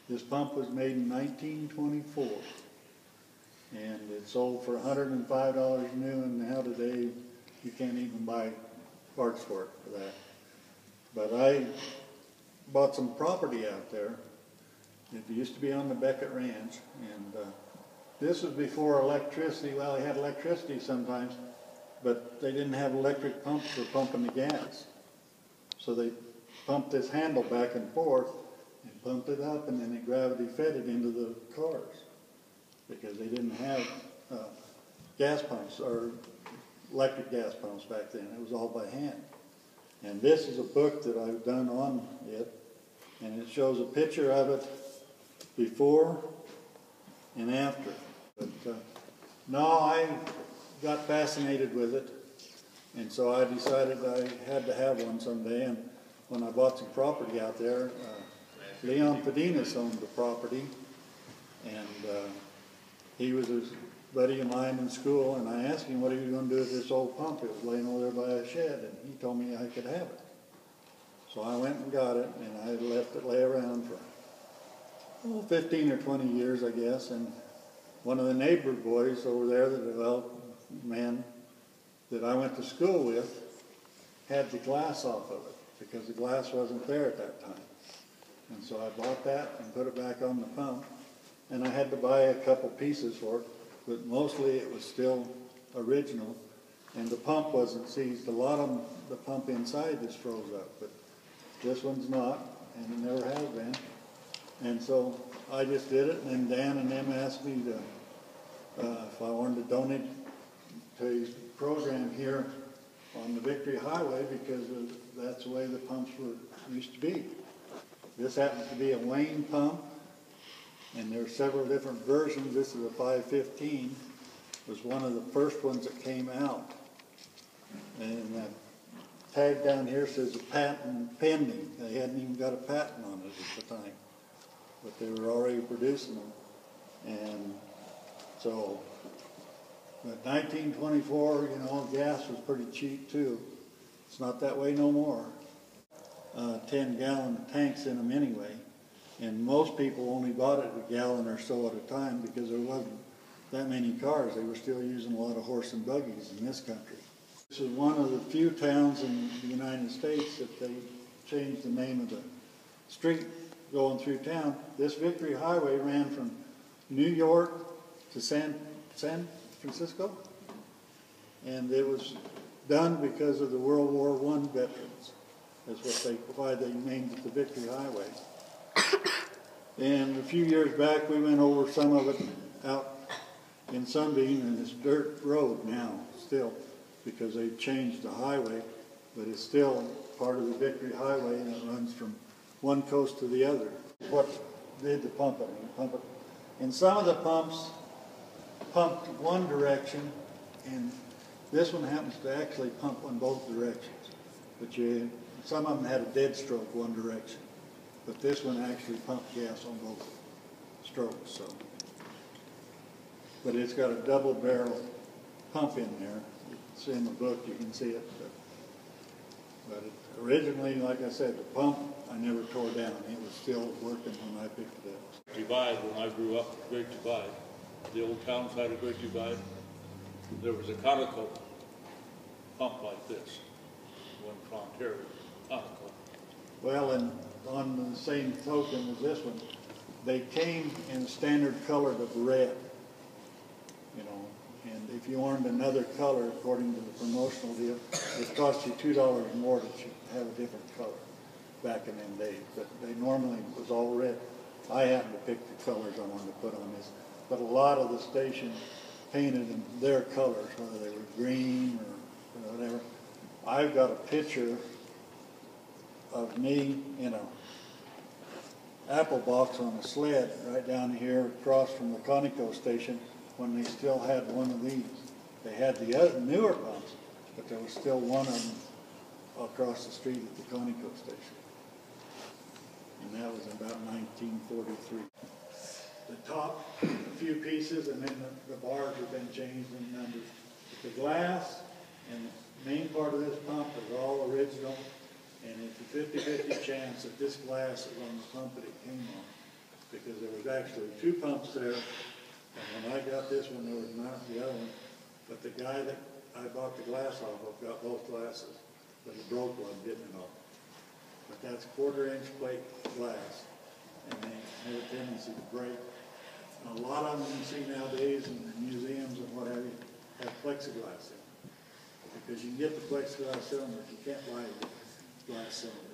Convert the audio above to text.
This pump was made in 1924, and it sold for $105 new, and now today you can't even buy parts for it for that. But I bought some property out there. It used to be on the Beckett Ranch, and this was before electricity. Well, they had electricity sometimes, but they didn't have electric pumps for pumping the gas. So they pumped this handle back and forth and pumped it up, and then they gravity fed it into the cars because they didn't have gas pumps or electric gas pumps back then. It was all by hand. And this is a book that I've done on it, and it shows a picture of it before and after. But no, I got fascinated with it, and so I decided I had to have one someday. And when I bought some property out there, Leon Pedenas owned the property, and he was a buddy of mine in school, and I asked him what he was going to do with this old pump. It was laying over there by a shed, and he told me I could have it. So I went and got it, and I left it lay around for 15 or 20 years, I guess. And one of the neighbor boys over there, man that I went to school with, had the glass off of it because the glass wasn't there at that time. And so I bought that and put it back on the pump, and I had to buy a couple pieces for it, but mostly it was still original, and the pump wasn't seized. A lot of them, the pump inside just froze up, but this one's not, and it never has been. And so I just did it, and then Dan and them asked me to, if I wanted to donate to his program here on the Victory Highway, because that's the way the pumps used to be. This happens to be a Wayne pump, and there are several different versions. This is a 515. It was one of the first ones that came out. And that tag down here says a patent pending. They hadn't even got a patent on it at the time, but they were already producing them. And so, but 1924, you know, gas was pretty cheap too. It's not that way no more. 10-gallon tanks in them anyway. And most people only bought it a gallon or so at a time because there wasn't that many cars. They were still using a lot of horse and buggies in this country. This is one of the few towns in the United States that they changed the name of the street going through town. This Victory Highway ran from New York to San Francisco, and it was done because of the World War I veterans. That's why they named it the Victory Highway. And a few years back, we went over some of it out in Sunbeam, and it's dirt road now, still, because they've changed the highway, but it's still part of the Victory Highway, and it runs from one coast to the other. What did the pumping? And some of the pumps pumped one direction, and this one happens to actually pump in both directions. But some of them had a dead stroke one direction. But this one actually pumped gas on both strokes. So, but it's got a double barrel pump in there. It's in the book, you can see it. But originally, like I said, the pump I never tore down. It was still working when I picked it up. Divide, when I grew up, Great Divide, the old town side of Great Divide, there was a Conoco pump like this, one Frontier Conoco. Well, and on the same token as this one, they came in standard color of red, you know, and if you wanted another color, according to the promotional deal, it cost you $2 more to have a different color back in them days, but they normally was all red. I happened to pick the colors I wanted to put on this, but a lot of the stations painted in their colors, whether they were green or whatever. I've got a picture of me in a apple box on a sled right down here across from the Conoco station when they still had one of these. They had the other newer pumps, but there was still one of them across the street at the Conoco station. And that was about 1943. The top, a few pieces, and then the bars have been changed in numbers. The glass and the main part of this pump is all original. And it's a 50-50 chance that this glass is on the pump that it came on, because actually 2 pumps there, and when I got this one, there was not the other one, but the guy that I bought the glass off of got both glasses, but he broke one getting it off. But that's 1/4-inch plate glass, and they have a tendency to break. And a lot of them you see nowadays in the museums and what have you, have plexiglass in them. Because you can get the plexiglass cylinder, but you can't buy the glass cylinder.